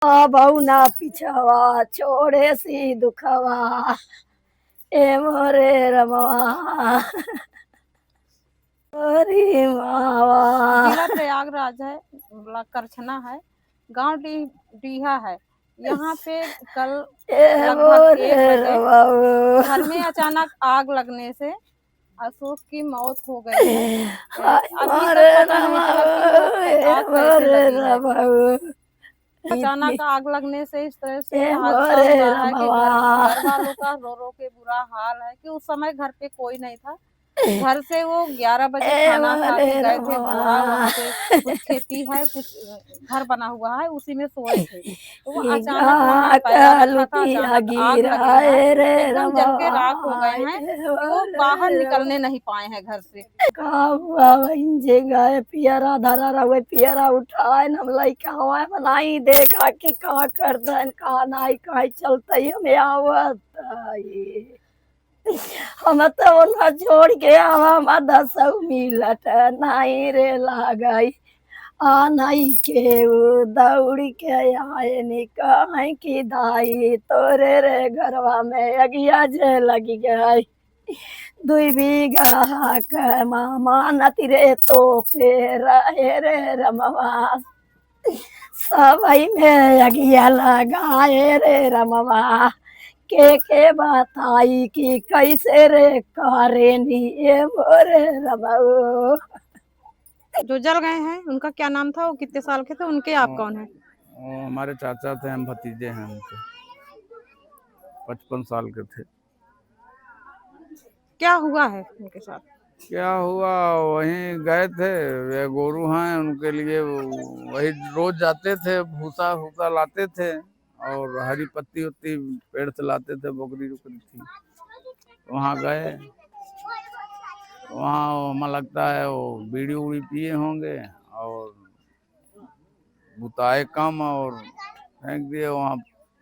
बहु ना पिछवा छोड़े सी दुखवा ए मोरे रमवा मोरी मावा। जिला प्रयागराज है, ब्लॉक करछना है, गांव डीहा है। यहाँ पे कल लगभग 1 बजे घर में अचानक आग लगने से अशोक की मौत हो गई है। अभी तक पता नहीं चला कि वो आग कैसे लगी है। अचानक आग लगने से इस तरह से हादसा हुआ है कि घर वालों का रो रो के बुरा हाल है कि उस समय घर पे कोई नहीं था। घर से वो 11 बजे खाना खा के गए थे बोरा, वहाँ पे कुछ खेती है, कुछ घर बना हुआ है, उसी में सोए थे। तो वो अचानक वहाँ पैरा रखा था, अचानक आग लगी है, एकदम जल के राख हो गए हैं कि वो बाहर निकलने नहीं पाए हैं घर से। पियरा धरा रहे पियरा उठाए हम लइका हवा बनाई देखा कि का कर दन का नहीं का चलते हमें आवत हम तो ना छोड़ के हम 10 मिलत नहीं रे लागई आ नहीं के दौड़ के आए निकाय की दाई तोरे रे घरवा में अगिया जे लगी गई 2 बीघा के मामा नती रे तो फेर रे रमवा सबई में अगिया लगाए रे रमवा के बताई कि कैसे रे करेनी ये मोरे रमऊ। जो जल गए हैं उनका क्या नाम था, वो कितने साल के थे, उनके आप कौन है? हमारे चाचा थे, हम भतीजे हैं उनके, 55 साल के थे। क्या हुआ है उनके साथ? क्या हुआ, वहीं गए थे, वे गोरू हैं उनके लिए, वही रोज जाते थे, भूसा भूसा लाते थे और हरी पत्ती उत्ती पेड़ से लाते थे, बकरी रुकरी थी। वहाँ गए, वहाँ हमें लगता है वो बीड़ी उड़ी पिए होंगे और बुताए कम और फेंक दिए। वहाँ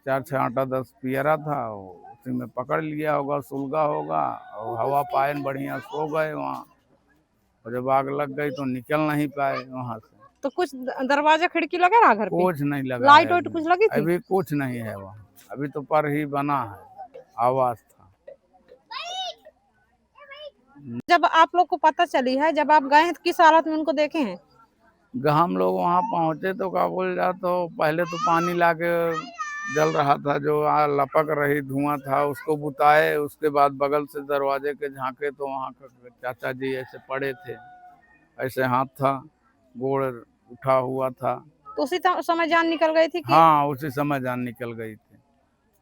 4 6 8 10 पियरा था, उसी में पकड़ लिया होगा, सुलगा होगा और हवा पाए बढ़िया सो गए वहाँ। और जब आग लग गई तो निकल नहीं पाए वहाँ से। तो कुछ दरवाजा खिड़की लगा रहा घर पे? कुछ नहीं लगा, लाइट वाइट कुछ लगी थी? अभी कुछ नहीं है वहाँ, अभी तो पर ही बना है, आवाज था। जब आप लोग को पता चली है, जब आप गए हैं तो किस हालत में उनको देखे हैं? हम लोग वहाँ पहुँचे तो क्या बोल जा, तो पहले तो पानी लाके जल रहा था, जो लपक रही धुआं था, उसको बुताए। उसके बाद बगल से दरवाजे के झांके तो वहाँ का चाचा जी ऐसे पड़े थे, ऐसे हाथ था, गोड़ उठा हुआ था। तो उसी समय जान निकल गई थी कि? हाँ, उसी समय जान निकल गई थी।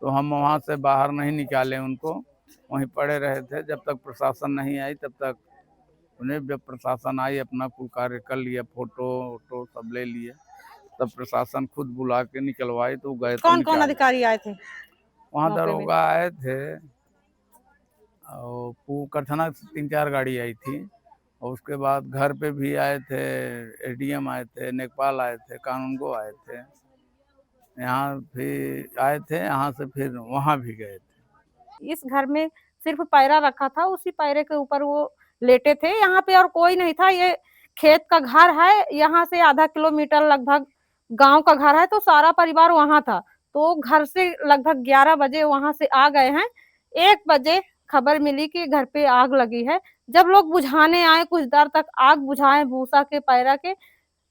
तो हम वहाँ से बाहर नहीं निकाले उनको, वहीं पड़े रहे थे जब तक प्रशासन नहीं आई। तब तक उन्हें, जब प्रशासन आई अपना कुल कार्य कर लिया, फोटो वोटो सब ले लिए, तब प्रशासन खुद बुला के निकलवाई तो गए। कौन कौन अधिकारी आए थे वहाँ? दरोगा आए थे और करछना 3 4 गाड़ी आई थी, और उसके बाद घर पे भी आए थे, एडीएम आए थे, नेकपाल आए थे, कानूनगो आए थे, यहाँ भी आए थे, यहाँ से फिर वहाँ भी गए थे। इस घर में सिर्फ पैरा रखा था, उसी पैरे के ऊपर वो लेटे थे। यहाँ पे और कोई नहीं था। ये खेत का घर है, यहाँ से आधा किलोमीटर लगभग गांव का घर है, तो सारा परिवार वहां था। तो घर से लगभग 11 बजे वहां से आ गए हैं। 1 बजे खबर मिली कि घर पे आग लगी है। जब लोग बुझाने आए, कुछ देर तक आग बुझाए भूसा के पैरा के,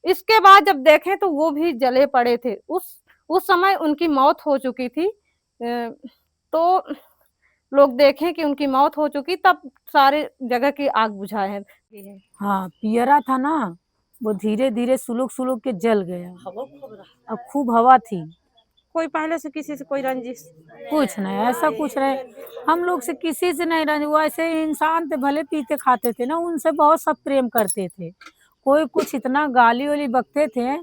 इसके बाद जब देखें तो वो भी जले पड़े थे। उस समय उनकी मौत हो चुकी थी। तो लोग देखें कि उनकी मौत हो चुकी, तब सारे जगह की आग बुझाए है। हाँ, पियरा था ना, वो धीरे धीरे सुलग सुलग के जल गया। अब खूब हवा थी। कोई पहले से किसी से कोई रंजिश? कुछ नहीं, ऐसा कुछ नहीं, हम लोग से किसी से नहीं रंजिश। वो ऐसे इंसान थे, भले पीते खाते थे ना, उनसे बहुत सब प्रेम करते थे। कोई कुछ इतना गाली वाली बकते थे,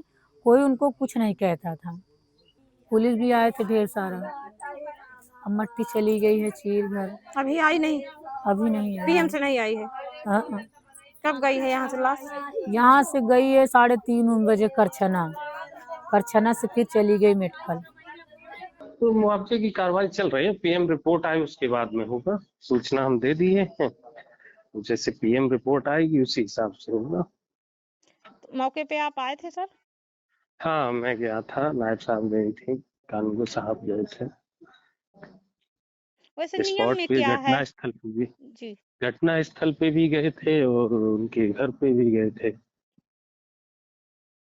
कोई उनको कुछ नहीं कहता था। पुलिस भी आए थे ढेर सारा। अब मट्टी चली गई है चीर घर। अभी आई नहीं? अभी नहीं आई। पीएम से नहीं आई है? कब गई है यहाँ से लाश? यहाँ से गई है 3:30 बजे करछना से फिर चली गई मेटकल। तो मुआवजे की कार्रवाई चल रही है, पीएम रिपोर्ट आए उसके बाद में होगा। सूचना हम दे दिए हैं, जैसे पीएम रिपोर्ट आएगी उसी हिसाब से होगा। मौके पे आप आए थे सर? हाँ, मैं गया था, नायब साहब गई थी, कानून साहब गए थे। वैसे नियम स्पॉट में पे, क्या है? जी। घटना स्थल पे भी गए थे और उनके घर पे भी गए थे।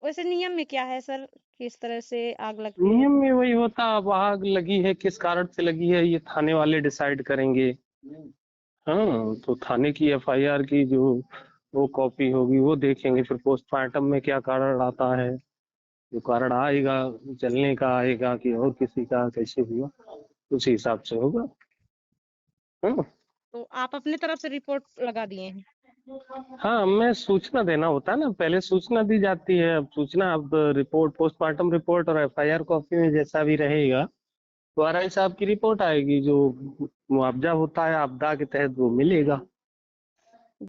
वैसे नियम में क्या है सर, किस तरह से आग लगती है? नियम में वही होता, अब आग लगी है, किस कारण से लगी है, ये थाने वाले डिसाइड करेंगे। हाँ, तो थाने की एफआईआर की जो वो कॉपी होगी वो देखेंगे, फिर पोस्टमार्टम में क्या कारण आता है, जो कारण आएगा, जलने का आएगा कि और किसी का कैसे हुआ, उसी हिसाब से होगा। हाँ। तो आप अपने तरफ से रिपोर्ट लगा दिए हैं? हाँ, मैं सूचना देना होता है ना, पहले सूचना दी जाती है, अब सूचना, अब रिपोर्ट, पोस्टमार्टम रिपोर्ट और एफआईआर कॉपी में जैसा भी रहेगा तो आरआई साहब की रिपोर्ट आएगी, जो मुआवजा होता है आपदा के तहत वो मिलेगा।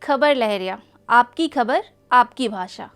खबर लहरिया, आपकी खबर, आपकी भाषा।